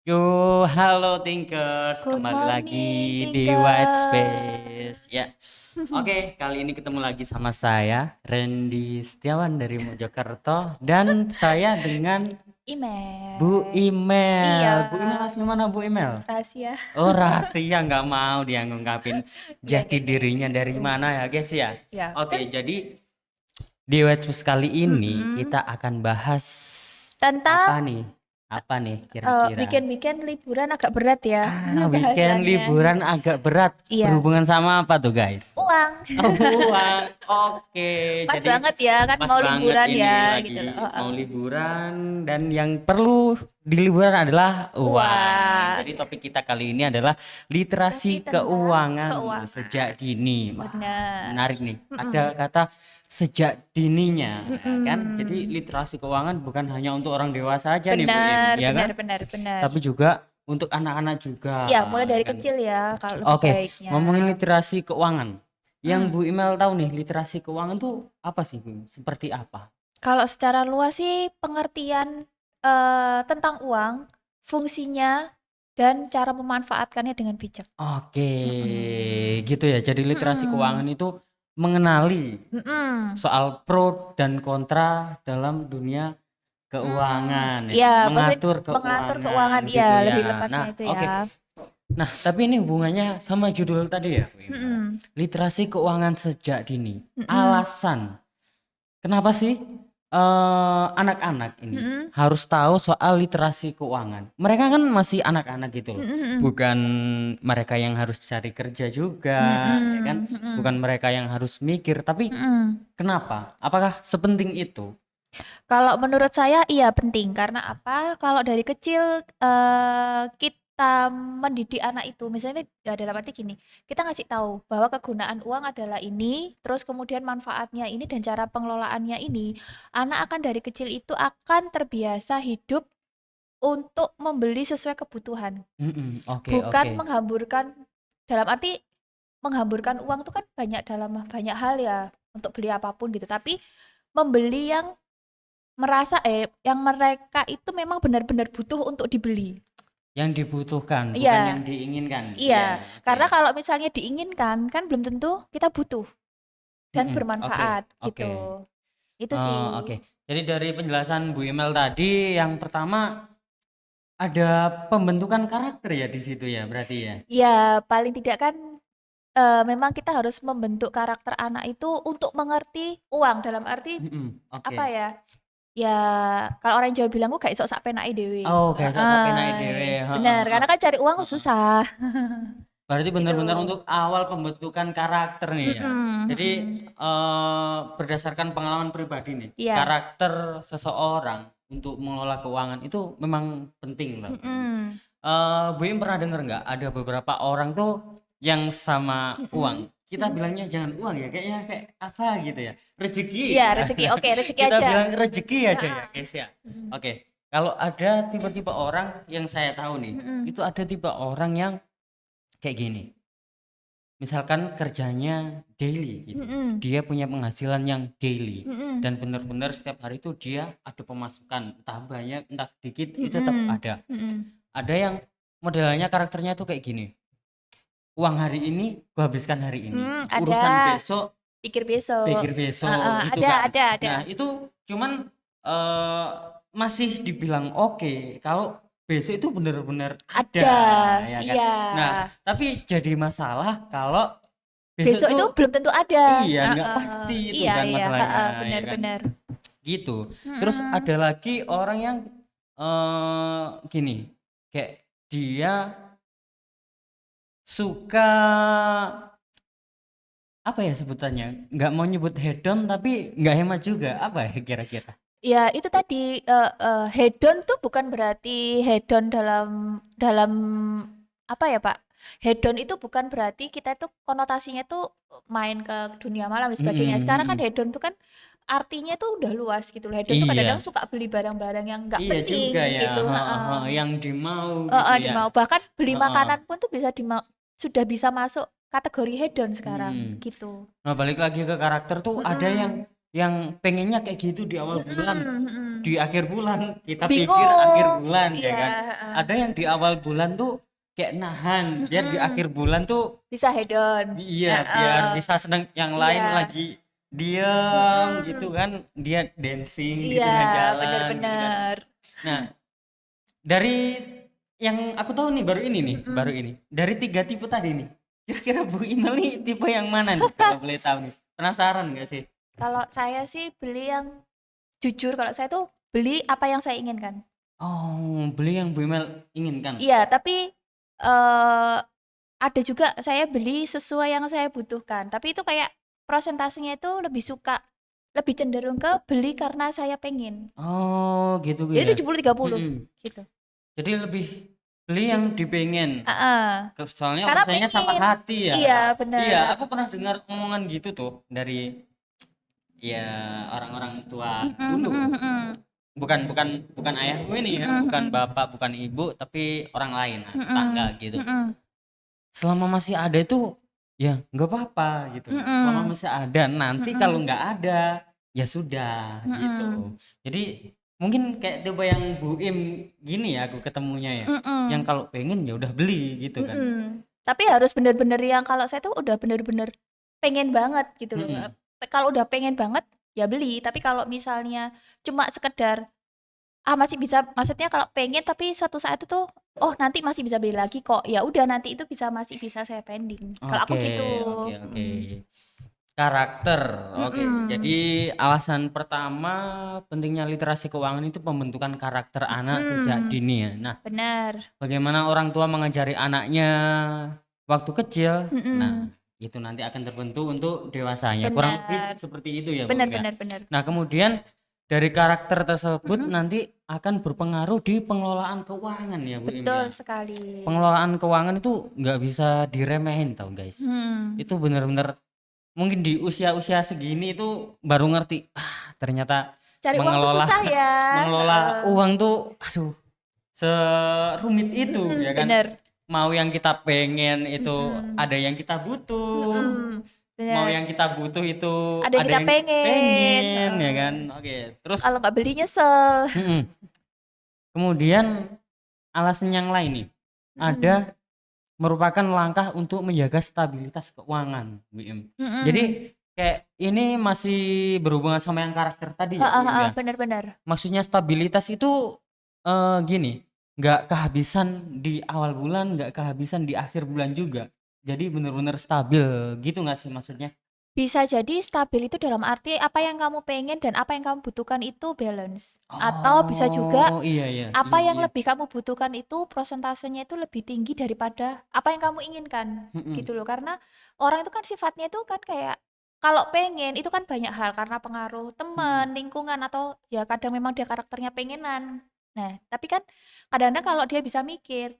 Yo, halo Thinkers, Good kembali lagi morning, di White Tinker. Space. Ya, oke, kali ini ketemu lagi sama saya, Randy Setiawan dari Mojokerto, dan saya dengan Bu Email. Iya, Imel. Bu Imel asli mana Bu Imel? rahasia. Oh, rahasia nggak mau dia ngungkapin Iya, jati dirinya dari gitu. mana ya guys ya. Ya, Oke, kan jadi di White Space kali ini mm-mm, kita akan bahas apa tentang nih? Apa nih kira-kira? weekend-weekend liburan agak berat ya Weekend bahasannya. liburan agak berat. Iya, Berhubungan sama apa tuh, guys? uang. Oh, uang. Oke, Pas jadi banget ya kan pas mau banget liburan ini ya lagi gitu loh. mau liburan dan yang perlu di liburan adalah uang. Uang. Jadi topik kita kali ini adalah Literasi literasi tentang keuangan keuangan. sejak dini. Wah, Benar. menarik nih. Ada Mm-mm, kata sejak dininya, ya kan? Jadi mm-mm. literasi keuangan bukan hanya untuk orang dewasa aja nih, Bu Im, Benar, ya benar, kan? benar, benar. Tapi juga untuk anak-anak juga, Ya, mulai ya dari kan? kecil ya, kalau lebih Oke, baiknya. ngomongin literasi keuangan. Yang Hmm, Bu Imel tahu nih, literasi keuangan tuh apa sih, Bu? Seperti apa? Kalau secara luas sih pengertian tentang uang, fungsinya, dan cara memanfaatkannya dengan bijak. Oke, Mm-mm. gitu ya. Jadi literasi Mm-mm. keuangan itu mengenali Mm-mm. soal pro dan kontra dalam dunia keuangan, ya kan? Ya, maksudnya Mengatur mengatur keuangan keuangan, gitu ya lebih ya. lepasnya Nah, itu oke. ya. Nah, tapi ini hubungannya sama judul tadi ya, Bu Imel. Mm-mm. Literasi keuangan sejak dini. Mm-mm. Alasan kenapa sih anak-anak ini Mm-mm. harus tahu soal literasi keuangan? Mereka kan masih anak-anak gitu loh. Mm-mm. Bukan mereka yang harus cari kerja juga, ya kan? Mm-mm. Mm-mm. Bukan mereka yang harus mikir, tapi Mm-mm. kenapa? Apakah sepenting itu? Kalau menurut saya iya penting karena apa? Kalau dari kecil kita mendidik anak itu, misalnya ya dalam arti gini, kita ngasih tahu bahwa kegunaan uang adalah ini, terus kemudian manfaatnya ini dan cara pengelolaannya ini, anak akan dari kecil itu akan terbiasa hidup untuk membeli sesuai kebutuhan, Oke, bukan oke. menghamburkan dalam arti menghamburkan uang itu kan banyak dalam banyak hal ya untuk beli apapun gitu, tapi membeli yang yang mereka itu memang benar-benar butuh untuk dibeli. Yang dibutuhkan, bukan yang Iya, diinginkan. iya. Iya, oke. Karena kalau misalnya diinginkan, kan belum tentu kita butuh dan Oke, bermanfaat gitu. oke. Itu sih. Oke. Jadi dari penjelasan Bu Emel tadi, yang pertama ada pembentukan karakter ya di situ ya, berarti ya. Ya, paling tidak kan memang kita harus membentuk karakter anak itu untuk mengerti uang dalam arti Oke. apa ya? Ya, kalau orang Jawa bilang, "Ku gak iso sak penake dhewe." Oh, kayak sok penake dhewe. Heeh, bener, karena kan cari uang Heeh. susah. Berarti Gitu. benar-benar untuk awal pembentukan karakter nih ya. Mhm, Jadi mhm. berdasarkan pengalaman pribadi nih, Iya. karakter seseorang untuk mengelola keuangan itu memang penting loh. Mhm, Bu Im pernah dengar nggak ada beberapa orang tuh yang sama mhm, uang, kita mhm. bilangnya jangan uang ya, kayaknya kayak apa gitu ya, rezeki. Iya, rezeki, oke, rezeki Kita aja. bilang rezeki aja ya Heeh, guys ya. mhm, Oke, kalau ada tipe-tipe orang yang saya tahu nih, mhm, itu ada tipe orang yang kayak gini, misalkan kerjanya daily gitu, mhm, dia punya penghasilan yang daily mhm, dan benar-benar setiap hari itu dia ada pemasukan, entah banyak entah dikit itu tetap mhm, ada. mhm. Ada yang modelnya karakternya tuh kayak gini, uang hari ini gua habiskan hari ini, Ada, urusan besok pikir besok. pikir besok Heeh, gitu ada, kan. ada, ada. Nah itu cuman eh, masih dibilang oke kalau besok itu bener-bener ada, Ada, ya kan. iya. Nah tapi jadi masalah kalau besok Besok tuh itu belum tentu ada. iya nggak Heeh, pasti itu iya, kan iya, masalahnya, heeh, ya benar, kan, benar. gitu. Terus Mhm, ada lagi orang yang gini, kayak dia suka apa ya sebutannya? Nggak mau nyebut hedon tapi nggak hemat juga. Apa ya kira-kira? ya itu tadi, hedon tuh bukan berarti hedon dalam dalam apa ya, Pak, hedon itu bukan berarti kita itu konotasinya tuh main ke dunia malam dan sebagainya. Mhm, Sekarang kan mhm. hedon tuh kan artinya tuh udah luas gitu loh. Hedon tuh kadang-kadang Iya, suka beli barang-barang yang nggak iya juga penting ya. gitu, Heeh, heeh, heeh. yang dimau gitu Heeh, ya. dimau. Bahkan beli Heeh. makanan pun tuh sudah bisa masuk kategori hedon sekarang Mhm. gitu. Nah, balik lagi ke karakter tuh ada yang Mhm. yang pengennya kayak gitu di awal bulan, di akhir bulan kita pikir Bingung. akhir bulan ya Iya, kan. Ada yang di awal bulan tuh kayak nahan biar di akhir bulan tuh bisa hedon. iya biar bisa seneng, yang lain Iya. lagi diam gitu kan, dia dancing di Iya, tengah jalan gitu kan. benar-benar. Nah, dari yang aku tahu nih baru ini dari 3 tipe tadi nih, kira-kira Bu Imel nih tipe yang mana nih kalau boleh tahu nih, penasaran nggak sih? Kalau saya sih beli yang jujur, kalau saya tuh beli apa yang saya inginkan. Oh, beli yang Bu Imel inginkan. Iya, tapi eh ada juga saya beli sesuai yang saya butuhkan. Tapi itu kayak prosentasenya itu lebih cenderung ke beli karena saya pengen. Oh, gitu Jadi ya. 70-30 gitu. Jadi lebih beli yang dipengen. Soalnya Karena rasanya sama pengen. hati ya. Iya, benar. Iya, aku pernah dengar omongan gitu tuh dari ya orang-orang tua dulu. Bukan ayahku ini ya, bukan bapak, bukan ibu, tapi orang lain, tetangga gitu. Selama masih ada itu ya nggak apa-apa gitu. Selama masih ada, nanti kalau nggak ada ya sudah gitu. Jadi mungkin kayak tipe yang Bu Im gini ya aku ketemunya ya, yang kalau pengen ya udah beli gitu kan. Tapi harus bener-bener yang, kalau saya tuh udah bener-bener pengen banget gitu loh. Kalau udah pengen banget ya beli, tapi kalau misalnya cuma sekedar masih bisa, maksudnya kalau pengen tapi suatu saat itu tuh oh nanti masih bisa beli lagi kok, ya udah nanti itu masih bisa saya pending. Kalau aku gitu. Oke. Karakter. Oke. Jadi alasan pertama pentingnya literasi keuangan itu pembentukan karakter anak sejak dini ya. Nah, benar. bagaimana orang tua mengajari anaknya waktu kecil, nah itu nanti akan terbentuk untuk dewasanya. Kurang lebih seperti itu ya, Bu. Benar. Nah, kemudian dari karakter tersebut nanti akan berpengaruh di pengelolaan keuangan ya, Bu. Betul sekali. Pengelolaan keuangan itu nggak bisa diremehin tau guys. Itu bener-bener mungkin di usia-usia segini itu baru ngerti, ternyata cari uang tuh susah ya. mengelola uang tuh aduh serumit itu ya kan. Bener. Mau yang kita pengen itu ada yang kita butuh. Mau yang kita butuh itu ada yang kita pengen ya kan. Oke, terus kalau nggak beli nyesel. Kemudian alasan yang lain nih, ada merupakan langkah untuk menjaga stabilitas keuangan, BM. Jadi kayak ini masih berhubungan sama yang karakter tadi ya. Benar. Maksudnya stabilitas itu gini, nggak kehabisan di awal bulan, nggak kehabisan di akhir bulan juga. Jadi benar-benar stabil gitu nggak sih maksudnya? Bisa jadi stabil itu dalam arti apa yang kamu pengen dan apa yang kamu butuhkan itu balance. Atau bisa juga apa yang lebih kamu butuhkan itu prosentasenya itu lebih tinggi daripada apa yang kamu inginkan gitu loh. Karena orang itu kan sifatnya itu kan kayak kalau pengen itu kan banyak hal, karena pengaruh teman, lingkungan, atau ya kadang memang dia karakternya pengenan. Nah, tapi kan kadang-kadang kalau dia bisa mikir,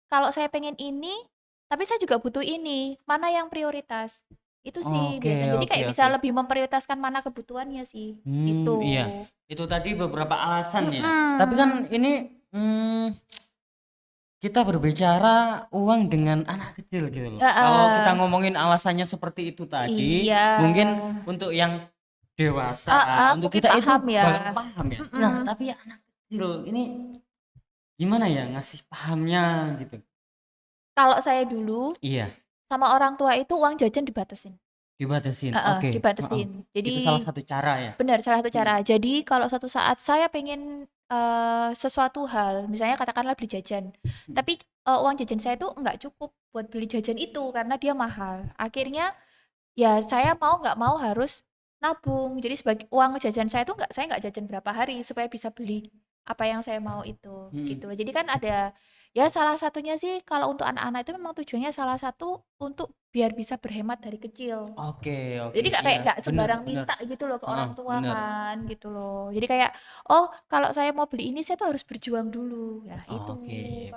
kalau saya pengen ini, tapi saya juga butuh ini, mana yang prioritas? Itu sih biasanya. Jadi kayak bisa lebih memprioritaskan mana kebutuhannya sih. Gitu. Iya. Itu tadi beberapa alasan ya. Tapi kan ini kita berbicara uang dengan anak kecil gitu loh. Kalau kita ngomongin alasannya seperti itu tadi, mungkin untuk yang dewasa, untuk kita itu paham ya. Nah, tapi anak kecil ini gimana ya ngasih pahamnya gitu. Kalau saya dulu sama orang tua itu uang jajan dibatasin. Oke. Dibatasin. Jadi itu salah satu cara ya. Benar, salah satu cara. Jadi kalau suatu saat saya pengen sesuatu hal, misalnya katakanlah beli jajan, tapi uang jajan saya tuh nggak cukup buat beli jajan itu karena dia mahal. Akhirnya ya saya mau nggak mau harus nabung. Jadi sebagai uang jajan saya tuh saya nggak jajan berapa hari supaya bisa beli apa yang saya mau itu, gitu loh. Jadi kan ada ya salah satunya sih kalau untuk anak-anak itu memang tujuannya salah satu untuk biar bisa berhemat dari kecil. Oke. Jadi nggak sembarang minta gitu loh ke orang tua kan, gitu loh. Jadi kayak oh kalau saya mau beli ini saya tuh harus berjuang dulu. Nah itu.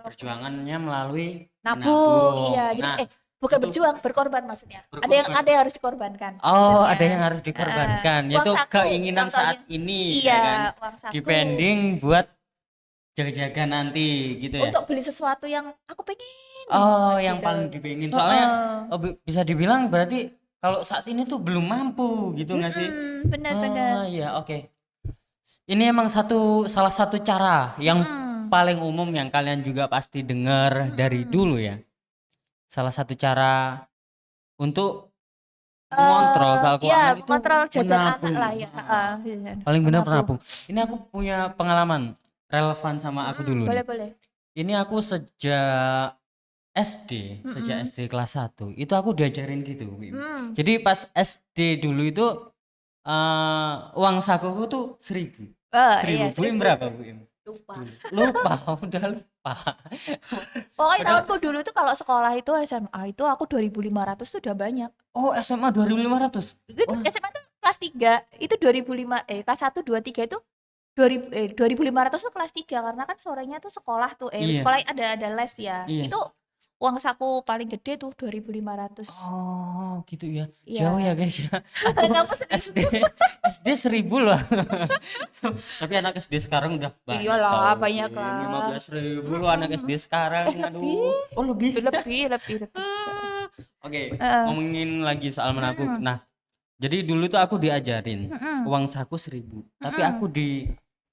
Perjuangannya melalui nabung. Iya. Jadi bukan berjuang, berkorban maksudnya. Ada yang harus dikorbankan. Oh, ada yang harus dikorbankan. Yaitu keinginan saat ini ya kan. Depending buat jaga-jaga nanti gitu ya. Untuk beli sesuatu yang aku pengen. Yang paling dipengin. Soalnya bisa dibilang berarti kalau saat ini tuh belum mampu gitu nggak sih? Benar-benar. Iya, oke. Ini emang salah satu cara yang paling umum yang kalian juga pasti dengar dari dulu ya. Salah satu cara untuk mengontrol Ya, keuangan itu mengontrol jajan anak menabung. lah ya. Iya, Paling benar menabung. menabung. Ini aku punya pengalaman relevan sama aku dulu nih. Boleh. Ini aku sejak sejak SD kelas 1 itu aku diajarin gitu, Wim. Jadi pas SD dulu itu uang sakuku tuh 1.000. Iya, 1.000. Wim 1.000 berapa, Wim? lupa. Lupa, udah lupa. Pokoknya Padahal tahunku dulu tuh kalau sekolah itu SMA itu aku 2.500 tuh udah banyak. SMA 2.500. Wah, SMA tuh kelas 3 itu 2005 kelas 1 2 3 itu 2.500 tuh kelas 3 karena kan sorenya tuh sekolah tuh iya, sekolah ada les ya. iya. Itu uang saku paling gede tuh 2.500. Oh, gitu ya. Jauh ya, Iya. guys ya. Aku Kamu SD 1.000 loh. Tapi anak SD sekarang udah banyak iyalah tau. banyak lah. 15.000 loh anak SD sekarang. Lebih, Aduh. Oh, lebih. lebih. Oke, Heeh. ngomongin lagi soal menabung. Mm, Nah, jadi dulu tuh aku diajarin mm, uang saku 1.000, tapi aku mm,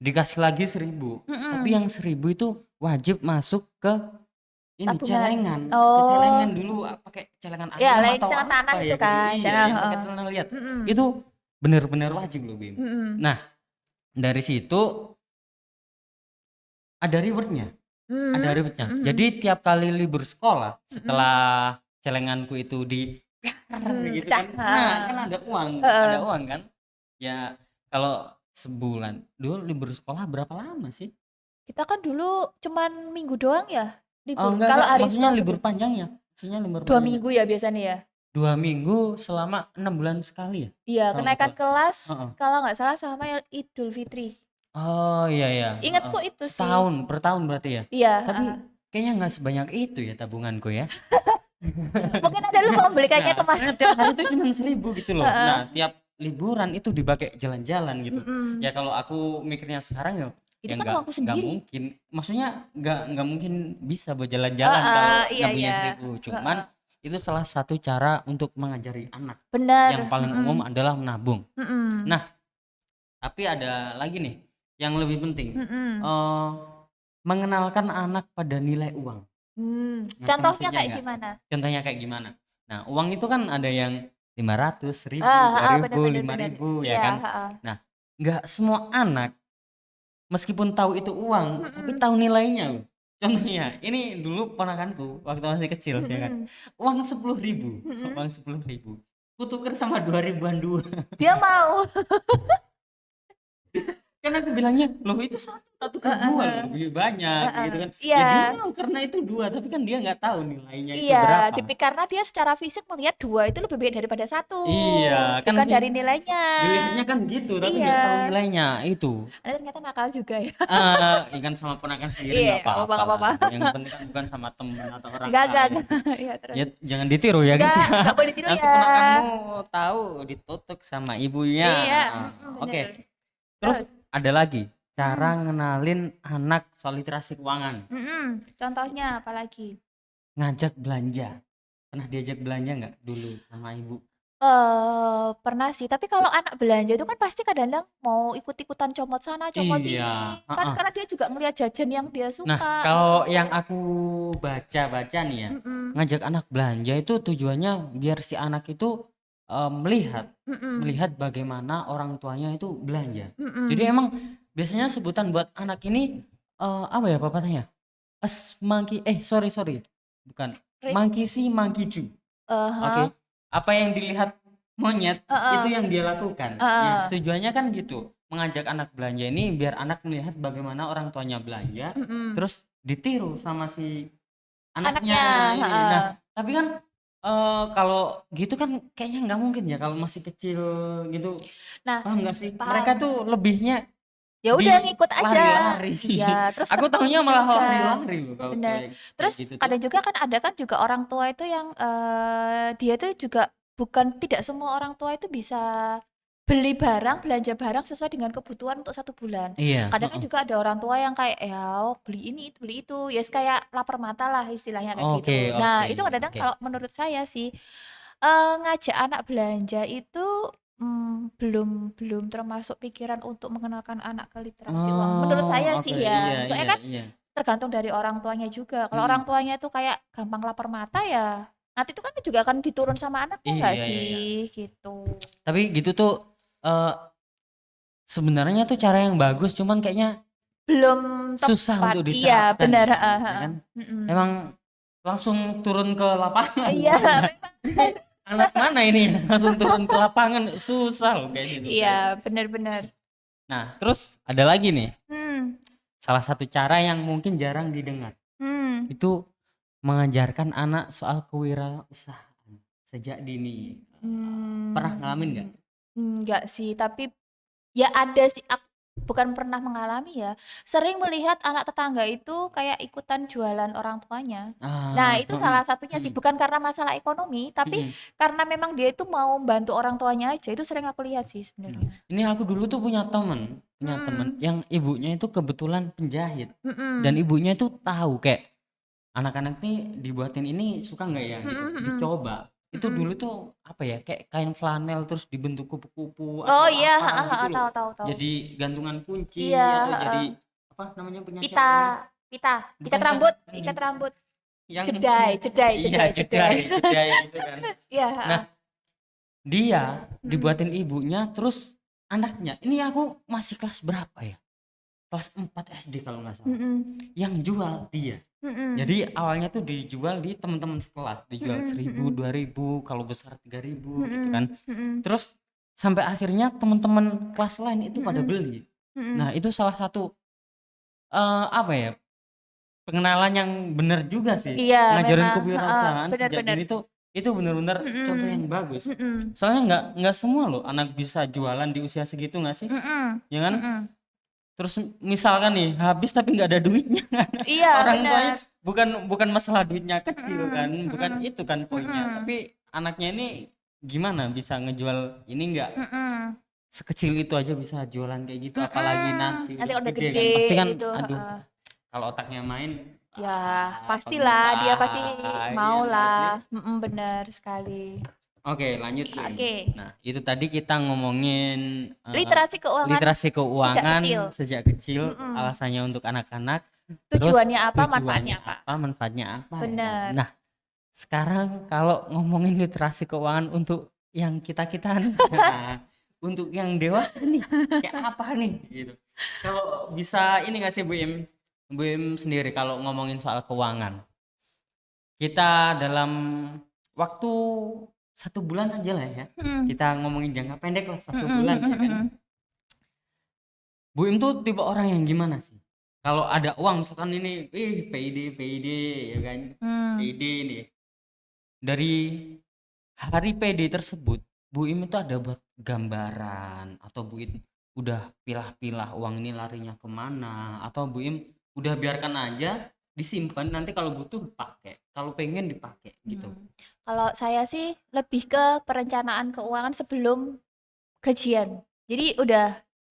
dikasih lagi 1.000. Tapi mm. yang 1.000 itu wajib masuk ke ini Tabungan. ke Oh, celengan dulu, pakai celengan ya ayam lain atau celana tanah apa itu ya gitu. kan. Iya, Jangan, yang pakai heeh. celana liat. Mm, Itu bener-bener wajib loh, Bim. mm. Nah, dari situ ada rewardnya. Ada Mm, rewardnya. mm, Jadi tiap kali libur sekolah, mm. setelah celenganku itu gitu Pecah. kan. Nah, kan ada Heeh. uang kan. Ya kalau sebulan. Dulu libur sekolah berapa lama sih? Kita kan dulu cuman minggu doang ya Oh, libur. Kalau enggak. hari Maksudnya sekolah libur gede. panjangnya. Maksudnya libur 2 minggu panjangnya. ya biasanya ya. 2 minggu selama 6 bulan sekali ya? Iya, Kalau nggak kenaikan salah. kelas Heeh. kalau nggak salah sama Idul Fitri. Oh iya ya. Ingatku itu sih. Setahun per tahun berarti ya. Iya, Tapi kayaknya nggak sebanyak itu ya tabunganku ya. mungkin ada lupa membelikannya Nah, kemana. soalnya tiap hari itu cuma 1.000 gitu loh. Heeh. Nah, tiap liburan itu dipakai jalan-jalan gitu. Mm-mm. Ya kalau aku mikirnya sekarang ya, Itu ya kan uangku nggak sendiri. mungkin. Maksudnya nggak mungkin bisa buat jalan-jalan kalau Iya nabungnya iya. 1.000. Cuman Heeh. itu salah satu cara untuk mengajari anak. Yang Benar. paling umum adalah menabung. Mm-mm. Nah, tapi ada lagi nih yang lebih penting. Mm-mm. Eh, mengenalkan anak pada nilai uang. Ngerti Contohnya maksudnya kayak nggak? gimana? Contohnya kayak gimana? Nah, uang itu kan ada yang 500, 1.000, Benar 2.000, benar lima benar. ribu ya Iya, kan? heeh. Nah, nggak semua anak meskipun tahu itu uang, tapi Mm-mm. tahu nilainya loh. Contohnya, ini dulu ponakanku waktu masih kecil ya kan. Mm-mm. Uang 10.000, Mm-mm. uang 10.000. Ku tuker sama 2.000-an dua. Dia mau. Kan aku bilangnya, loh itu satu ke dua loh, lebih banyak gitu kan. Ya dia Iya. mau karena itu dua, tapi kan dia nggak tahu nilainya itu Iya, berapa. karena dia secara fisik melihat 2 itu lebih baik daripada 1. Iya, kan Bukan dari nilainya. dilihatnya kan gitu, tapi Iya. nggak tahu nilainya itu. Anda ternyata nakal juga ya. Ikan sama ponakan sendiri Iya, nggak nggak apa-apa, apa-apa nggak lah. apa-apa. Yang penting kan bukan sama temen atau orang Enggak, kaya. enggak. Iya, terus. Ya jangan ditiru ya guys ya. Enggak boleh ditiru Nanti ya. ponakanmu tahu ditutup sama ibunya. Iya, Oke. bener. Terus Terus, ada lagi cara mm, ngenalin anak soal literasi keuangan. contohnya apa lagi? Ngajak belanja. Pernah diajak belanja nggak dulu sama ibu? Pernah sih, tapi kalau anak belanja itu kan pasti kadang-kadang mau ikut-ikutan comot sana, comot Iya. sini. Kan karena dia juga ngelihat jajan yang dia Nah, suka kalau gitu. yang aku baca-baca nih ya, Mm-mm, ngajak anak belanja itu tujuannya biar si anak itu melihat mm-mm, bagaimana orang tuanya itu belanja. Jadi mm-mm. emang biasanya sebutan buat anak ini apa ya pepatahnya? Sorry, bukan. Ris, Monkey see, monkey do. Oke. uh-huh, Apa yang dilihat monyet itu uh-uh, yang dia lakukan. Ya, uh-uh, tujuannya kan gitu. Mengajak anak belanja ini biar anak melihat bagaimana orang tuanya belanja, mm-mm. terus ditiru sama si anaknya Anaknya, ini. Nah, tapi kan kalau gitu kan kayaknya nggak mungkin ya kalau masih kecil gitu. Nah, Paham nggak sih? Mereka paham. tuh lebihnya Ya di udah ngikut aja. lari-lari. Ya, terus Aku seneng tahunya malah juga. lari-lari loh kalau Bener. kayak Terus gitu tuh. kadang juga kan ada kan juga orang tua itu yang dia tuh juga bukan tidak semua orang tua itu bisa beli barang, belanja barang sesuai dengan kebutuhan untuk 1 bulan. Iya, Kadang kan heeh. juga ada orang tua yang kayak ya beli ini, beli itu. Ya kayak lapar mata lah istilahnya kayak gitu. Oke, Nah, oke, itu kadang-kadang oke. kalau menurut saya sih Ngajak anak belanja itu, belum belum termasuk pikiran untuk mengenalkan anak ke literasi uang. Menurut Oh, saya oke. sih Iya, ya, iya, soalnya kan iya. tergantung dari orang tuanya juga. Kalau Mm-mm. orang tuanya itu kayak gampang lapar mata ya, nanti itu kan juga akan diturun sama anaknya nggak Iya, iya, iya. sih? Gitu. Tapi gitu tuh eh sebenarnya tuh cara yang bagus, cuman kayaknya Belum susah tepat. untuk Iya, diterapkan benar, ya, heeh ya heeh. kan? Mhm. Emang langsung turun ke lapangan Iya, gitu kan. Ini memang. anak mana ini langsung turun ke lapangan susah loh kayak gitu guys. Iya, benar-benar. Nah, terus ada lagi nih, Hmm, salah satu cara yang mungkin jarang didengar. hmm, Itu mengajarkan anak soal kewirausahaan sejak dini. Pernah ngalamin nggak? hmm, enggak sih, tapi ya ada sih, bukan pernah mengalami ya, sering melihat anak tetangga itu kayak ikutan jualan orang tuanya. Nah, itu salah Mm, satunya sih, mm, bukan karena masalah ekonomi, tapi mm. karena memang dia itu mau bantu orang tuanya aja, itu sering aku lihat sih Nah, sebenarnya. ini aku dulu tuh punya temen Mhm, yang ibunya itu kebetulan penjahit dan mhm, ibunya itu tahu kayak anak-anak nih dibuatin ini suka nggak ya gitu, mhm mhm, dicoba. Itu mhm. dulu tuh apa ya kayak kain flanel terus dibentuk kupu-kupu Oh atau iya, apa heeh gitu heeh, loh. tahu tahu tahu. Jadi gantungan Iya, kunci atau heeh. jadi apa namanya penyacat Pita, ini? pita, Bukan kah? ikat rambut, Yang jedai, jedai, iya jedai, jedai. jedai, jedai gitu kan. Iya, Nah, heeh. dia Mhm, dibuatin ibunya terus anaknya. Ini aku masih kelas berapa ya? Kelas 4 SD kalau nggak salah. mhm, Yang jual dia. mhm, Jadi awalnya tuh dijual di teman-teman sekelas, dijual mhm, 1.000, mhm, 2.000, kalau besar 3.000 gitu kan. mhm, mhm, Terus sampai akhirnya teman-teman kelas lain itu pada mhm, beli. Nah, mhm. itu salah satu apa ya? Pengenalan yang benar juga sih. Iya, Ngajarin memang, heeh, kewirausahaan bener sejak bener. dini tuh itu benar-benar contoh Mhm, yang bagus. mhm, Soalnya nggak semua loh anak bisa jualan di usia segitu nggak sih? mhm, Ya kan? mhm. Terus misalkan nih habis tapi nggak ada duitnya Iya, orang tuanya bener. bukan bukan masalah duitnya kecil kan Mhm, bukan mhm, itu kan poinnya mhm, tapi anaknya ini gimana bisa ngejual ini nggak mhm, sekecil itu aja bisa jualan kayak gitu apalagi mhm. nanti Nanti udah kalau udah gede gede kan pasti kan gitu, aduh heeh. kalau otaknya main Ya, pastilah dia pasti pengusaha iya mau nggak sih. lah. Bener sekali. Oke lanjut Bim. Oke. Nah itu tadi kita ngomongin Literasi keuangan literasi sejak keuangan kecil. sejak kecil Mhm. alasannya untuk anak-anak. Terus Tujuannya apa, manfaatnya tujuannya apa? apa, manfaatnya apa ya kan. Bener. Nah, sekarang kalau ngomongin literasi keuangan untuk yang kita-kita nih, nah, untuk yang dewasa nih, kayak apa nih gitu. Kalau bisa ini nggak sih Bu Im? Bu Im sendiri kalau ngomongin soal keuangan, kita dalam waktu 1 bulan aja lah ya. Mhm. Kita ngomongin jangka pendek lah Mhm satu bulan mhm ya kan. mhm. Bu Im tuh tipe orang yang gimana sih? Kalau ada uang misalkan ini, PID ya kan, Mmm. PID nih. Dari hari PD tersebut, Bu Im itu ada buat gambaran atau Bu Im udah pilah-pilah uang ini larinya kemana atau Bu Im udah biarkan aja disimpan nanti kalau butuh pakai, kalau pengen dipakai gitu. Mmm. Kalau saya sih lebih ke perencanaan keuangan sebelum gajian. Jadi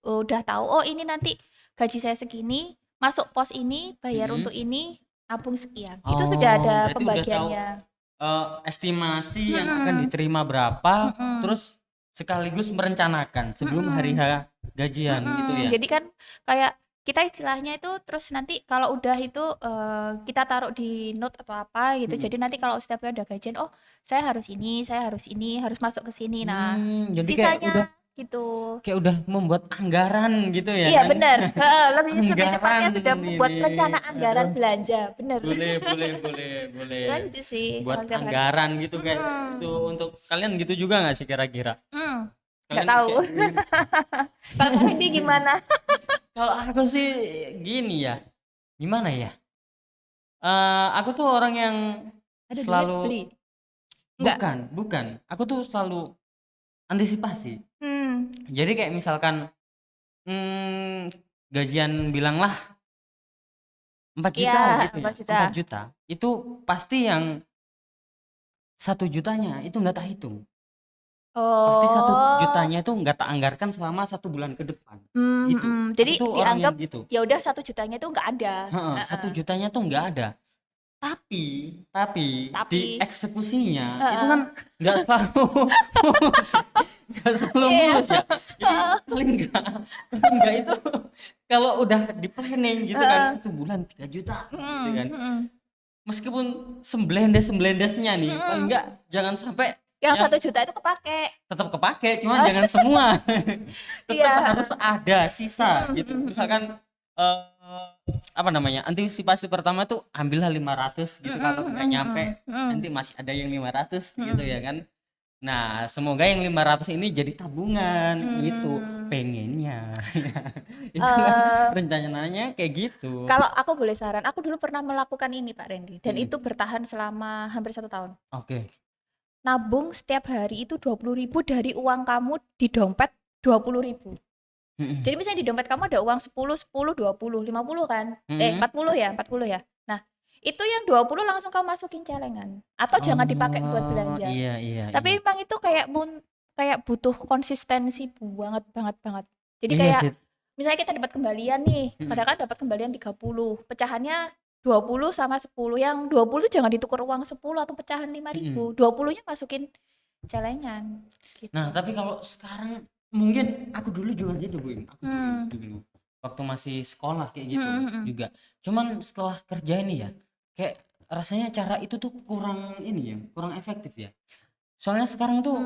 udah tahu, oh ini nanti gaji saya segini, masuk pos ini, bayar untuk Mm-mm. ini, nabung sekian. Itu sudah Oh, ada berarti udah tahu pembagiannya. estimasi yang akan Mhm, diterima berapa, mhm, terus sekaligus merencanakan sebelum hari mhm, H gajian gitu mhm. ya. Jadi kan kayak kita istilahnya itu terus nanti kalau udah itu, kita taruh di note atau apa gitu. Mm-mm. Jadi nanti kalau setiap kali ada gajian, oh saya harus ini, harus masuk ke sini. Nah, Jadi sisanya gitu. kayak udah membuat anggaran gitu ya Iya kan. bener, heeh, lebih Anggaran cepatnya sudah membuat ini rencana anggaran aduh belanja, bener. boleh boleh boleh boleh Kan itu sih buat kalau tiap hari. anggaran gitu kayak itu Mhm, untuk kalian gitu juga nggak sih kira-kira nggak kalian tahu. kayak Kalau Kak Hendy gimana? kalau aku sih gini ya gimana ya aku tuh orang yang Ada duit selalu beli? Enggak? bukan bukan aku tuh selalu antisipasi Hmm, jadi kayak misalkan hmm, gajian bilanglah 4 juta sekian, gitu ya 4 juta. 4 juta itu pasti yang 1 jutanya itu nggak tak hitung pasti satu Oh, jutanya itu nggak tak anggarkan selama 1 bulan ke depan gitu mhm. aku Jadi tuh orang yang dianggap gitu. ya udah 1 jutanya itu nggak ada. Heeh, Heeh. 1 jutanya tuh nggak ada tapi Tapi di eksekusinya itu heeh. kan nggak selalu mulus, nggak selalu Iya. mulus ya. Jadi paling nggak itu kalau udah di planning gitu kan Heeh. 1 bulan 3 juta gitu Mhm, kan. mhm, Meskipun semblendes-semblendesnya nih paling mhm. nggak jangan sampai Yang yang 1 juta itu kepake. tetap kepake, cuman jangan semua. Iya, Tetap harus heeh. ada sisa Mhm, gitu. mhm, mhm. Misalkan apa namanya? Antisipasi pertama tuh ambillah 500 gitu, Mhm, kalau nggak mhm, nyampe mhm, mhm, nanti masih ada yang 500 gitu ya mhm. kan. Nah, semoga yang 500 ini jadi tabungan gitu Mmm, pengennya. Itu kan eee, rencananya kayak gitu. kalau aku boleh saran, aku dulu pernah melakukan ini Pak Rendy, dan itu Mhm. bertahan selama hampir 1 tahun. Oke. Nabung setiap hari itu 20.000 dari uang kamu di dompet 20.000. Mhm. Jadi misalnya di dompet kamu ada uang 10, 10, 20, 50 kan? Mhm. 40 ya, 40 ya. Nah, itu yang 20 langsung kamu masukin celengan atau jangan dipakai buat Oh, belanja. iya iya iya. Tapi emang itu kayak butuh konsistensi banget banget banget. Jadi Iya kayak sih. misalnya kita dapat kembalian nih, Mhm. kadang kan dapat kembalian 30, pecahannya 20 sama 10. Yang 20 tuh jangan ditukar uang 10 atau pecahan 5.000. Mhm. 20-nya masukin celengan Nah, gitu. tapi kalau sekarang mungkin aku dulu juga gitu, Bu. Aku dulu Hmm. dulu waktu masih sekolah kayak gitu Hmm, hmm, hmm. juga. Cuman setelah kerja ini ya, kayak rasanya cara itu tuh kurang ini ya, kurang efektif ya. Soalnya sekarang tuh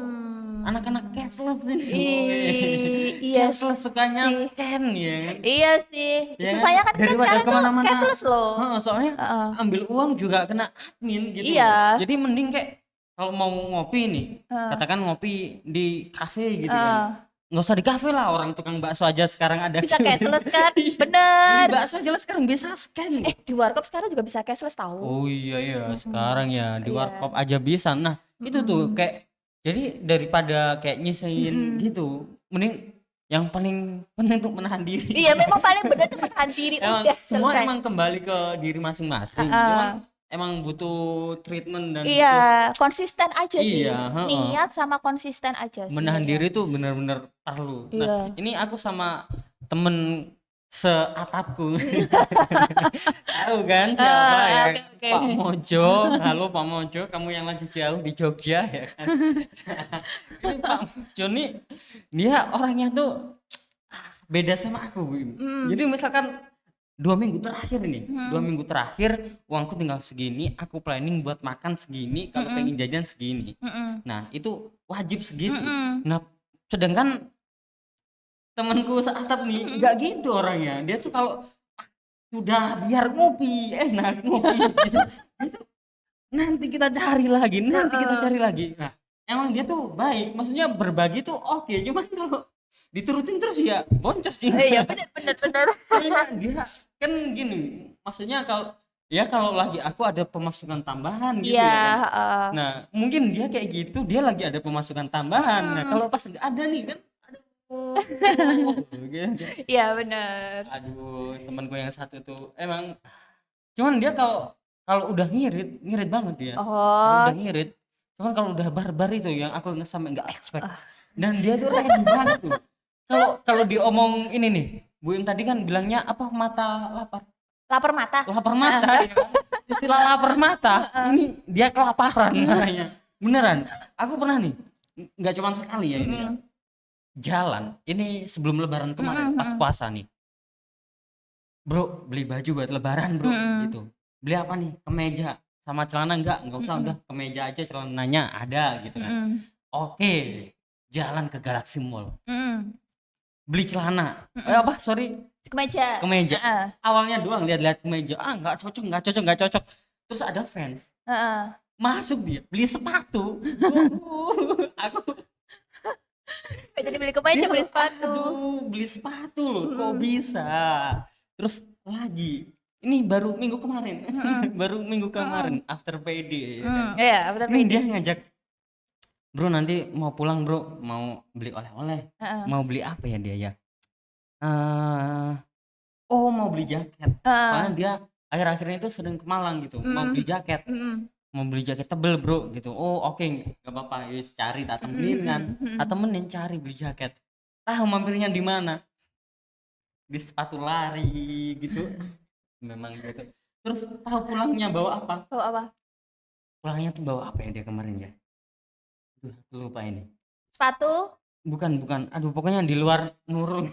anak-anak Hmm. cashless ini, weh. Iya Cashless sukanya sih. scan ya kan. Iya sih. Ya kan? Saya kan Daripada sekarang tuh kemana-mana. cashless loh. Heeh, soalnya Heeh. ambil uang juga kena admin gitu loh. Iya. Jadi mending kayak kalau mau ngopi nih, Heeh. katakan ngopi di kafe gitu kan. Heeh. Nggak usah di kafe lah, orang tukang bakso aja sekarang ada. Bisa cashless kan? Iya. Beli Bener. bakso aja lah sekarang bisa scan loh. Di Warkop sekarang juga bisa cashless tahu. Oh iya ya, sekarang Mm-mm. ya di Iya. warkop aja bisa. Nah, itu tuh Mm-mm. kayak jadi daripada kayak nyisain Mm-mm. gitu, mending yang paling penting tuh menahan diri. Iya, memang paling bener tuh menahan diri, Emang udah semua selesai. emang kembali ke diri masing-masing. Heeh. Cuman emang butuh treatment dan Iya, butuh konsisten aja sih. iya, heeh. Niat sama konsisten aja Menahan sebenarnya. diri tuh benar-benar perlu. Nah, Iya. ini aku sama temen seatapku. Tahu kan siapa ya? Oke, oke. Pak Mojo. Halo Pak Mojo, kamu yang lagi jauh di Jogja ya kan? Ini Pak Mojo nih dia orangnya tuh beda sama aku, Bu. Hmm. Jadi misalkan 2 minggu terakhir nih, dua Hmm. minggu terakhir uangku tinggal segini, aku planning buat makan segini, kalau Mm-mm. pengen jajan segini. Mm-mm. Nah, itu wajib segitu. Mm-mm. Nah, sedangkan temanku seatap nih Mm-mm. nggak gitu orangnya. Dia tuh kalau sudah biar ngopi, enak ngopi gitu. Itu nanti kita cari lagi, nanti kita Heeh. cari lagi. Nah, emang dia tuh baik, maksudnya berbagi tuh oke, cuman kalau diturutin terus ya boncos sih. Iya, bener bener bener. Soalnya dia kan gini, maksudnya kalau ya kalau lagi aku ada pemasukan tambahan gitu Iya, ya kan. heeh. Nah, mungkin dia kayak gitu, dia lagi ada pemasukan tambahan. Nah, Mm-mm. kalau pas nggak ada nih kan, aduh, gitu. Iya, bener. Aduh, temanku yang satu tuh emang, cuman dia kalau kalau udah ngirit, ngirit banget dia. Kalau Oh, udah ngirit, cuman kalau udah barbar itu yang aku sampai nggak expect. Dan dia tuh random banget tuh. Kalau kalau diomong ini nih, Bu Im tadi kan bilangnya apa mata lapar, lapar mata. lapar mata ya. Istilah lapar mata, ini dia kelaparan namanya. Beneran. Aku pernah nih, nggak cuma sekali ya ini ya. Mm-mm. Jalan, ini sebelum lebaran kemarin, Mm-mm. pas puasa nih. Bro, beli baju buat lebaran, Bro, Mm-mm. gitu. Beli apa nih? Kemeja sama celana enggak usah, Mm-mm. udah kemeja aja celananya ada gitu kan. Mm-mm. Oke, jalan ke Galaxy Mall. Mm-mm. Beli celana. Mm-mm. Apa? Sorry, Kemeja. kemeja. Heeh. Awalnya doang lihat-lihat kemeja. Ah, nggak cocok, nggak cocok, nggak cocok. Terus ada fans. Heeh. Masuk dia, beli sepatu. Aku Jadi beli kemeja, dia beli sepatu. aduh, beli sepatu loh. Kok Mm-mm. bisa? Terus lagi ini baru minggu kemarin. Mm-mm. Baru minggu Mm-mm. kemarin after payday ya kan. Iya, betul Ini pede. dia ngajak, "Bro, nanti mau pulang, Bro. Mau beli oleh-oleh." Heeh. Mau beli apa ya dia ya? Eh, oh, mau beli jaket. Heeh. Soalnya dia akhir-akhir ini tuh sering ke Malang gitu. Mau beli jaket. Mm-mm. Mau beli jaket tebel, Bro, gitu. Oh, oke, nggak apa-apa. Yus, cari tak temenin kan. Mm-mm. Tak temenin cari beli jaket. Tahu mampirnya di mana? Di sepatu lari gitu. Memang gitu. Terus tahu pulangnya bawa apa? Bawa apa? Pulangnya tuh bawa apa ya dia kemarin ya? Aduh, aku lupa ini. Sepatu? Bukan. Aduh, pokoknya di luar Nurul.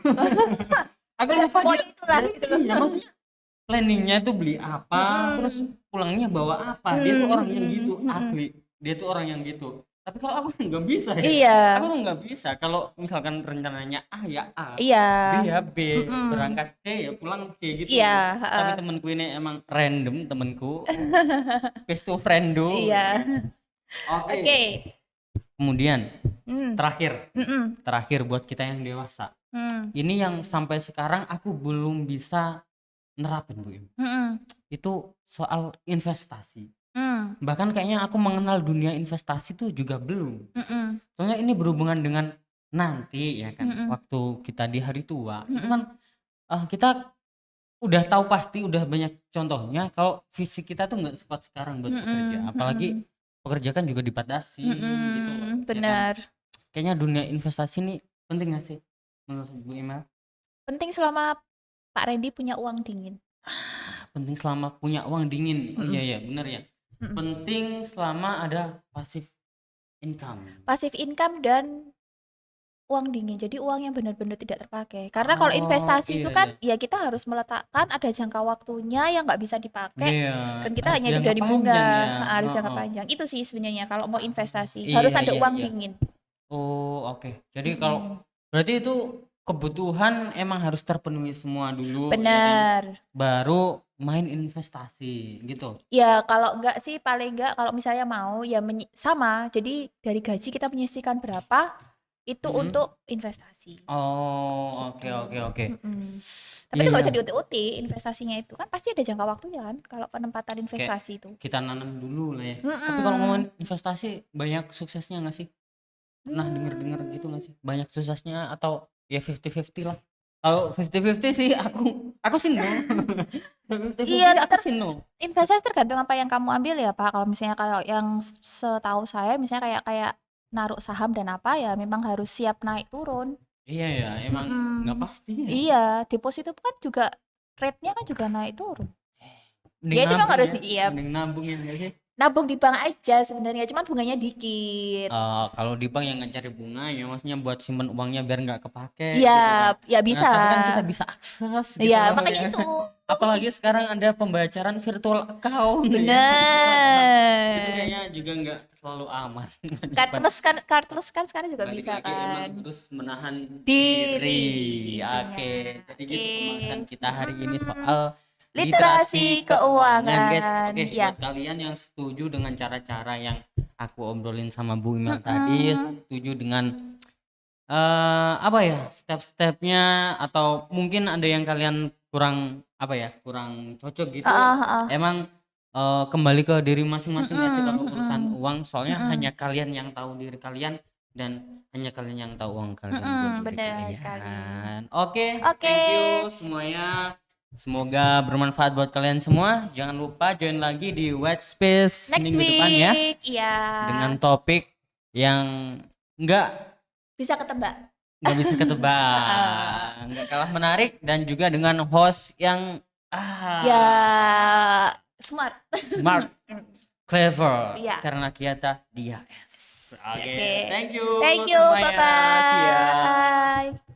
Aku lupa Pokoknya itulah gitu loh. Iya, maksudnya planningnya itu beli apa, terus pulangnya bawa apa. Dia tuh orang yang gitu, asli. Dia tuh orang yang gitu. Tapi kalau aku nggak bisa ya. Iya. Aku tuh nggak bisa. Kalau misalkan rencananya A ya A, Iya. B ya B, berangkat C ya pulang C gitu. Iya, Tapi temenku ini emang random temenku. Best to friendo. Iya. Oke. Kemudian Mm. terakhir buat kita yang dewasa. Ini yang sampai sekarang aku belum bisa nerapin, Bu Im. Itu soal investasi. Bahkan kayaknya aku mengenal dunia investasi tuh juga belum. Soalnya ini berhubungan dengan nanti ya kan, waktu kita di hari tua itu kan kita udah tahu pasti, udah banyak contohnya kalau fisik kita tuh nggak sekuat sekarang buat bekerja, apalagi pekerja kan juga dibatasi gitu loh. Benar. Ya kan? Kayaknya dunia investasi ini penting nggak sih menurut Bu Ima? Penting selama Pak Randy punya uang dingin. Penting selama punya uang dingin. Oh iya benar ya. Penting selama ada passive income. Passive income dan uang dingin. Jadi uang yang benar-benar tidak terpakai. Karena kalau investasi itu kan ya kita harus meletakkan ada jangka waktunya yang nggak bisa dipakai. Dan kita hanya hidup dari bunga. Harus jangka panjang. Itu sih sebenarnya kalau mau investasi harus ada uang dingin. Oh oke. Jadi kalau berarti itu kebutuhan emang harus terpenuhi semua dulu. Benar. Ya kan? Baru main investasi gitu. Ya kalau enggak sih paling enggak kalau misalnya mau ya sama. Jadi dari gaji kita menyisihkan berapa itu untuk investasi. Oh oke. Tapi itu nggak usah diuti-uti investasinya itu kan pasti ada jangka waktunya kan kalau penempatan investasi itu. Kita nanam dulu lah ya. Tapi kalau ngomongin investasi banyak suksesnya nggak sih? Nah denger gitu nggak sih? Banyak suksesnya atau ya 50-50 lah. Kalau 50-50 sih aku sih no. Iya, aku sih no. Investasi tergantung apa yang kamu ambil ya Pak. Kalau misalnya kalau yang setahu saya misalnya kayak naruh saham dan apa ya memang harus siap naik turun. Iya ya, emang nggak pasti ya. Iya, deposito kan juga rate-nya kan juga naik turun. Mending ya itu memang harus mending nabung ya nggak sih? Nabung di bank aja sebenarnya, cuman bunganya dikit. Kalau di bank yang ngencari bunga ya maksudnya buat simpen uangnya biar nggak kepake. Iya, gitu kan. ya bisa. Nah, tapi kan kita bisa akses. Iya, gitu makanya itu. Apalagi sekarang ada pembayaran virtual account. Bener. Itu kayaknya juga nggak terlalu aman. Cardless kan sekarang juga Balik bisa lagi kan. emang terus menahan diri. Oke, jadi gitu pembahasan kita hari ini soal literasi keuangan, guys. Oke, ya. buat kalian yang setuju dengan cara-cara yang aku obrolin sama Bu Imel tadi, setuju dengan apa ya step-stepnya, atau mungkin ada yang kalian kurang cocok gitu, emang kembali ke diri masing-masing ya sih kalau urusan uang, soalnya hanya kalian yang tahu diri kalian dan hanya kalian yang tahu uang kalian buat diri kalian. Oke, thank you semuanya. Semoga bermanfaat buat kalian semua. Jangan lupa join lagi di White Space Next minggu week, depan ya. Iya. Dengan topik yang nggak bisa ketebak. Nggak kalah menarik, dan juga dengan host yang ya smart, clever, iya. karena kita dia. Oke. Thank you semuanya. bye-bye. Bye.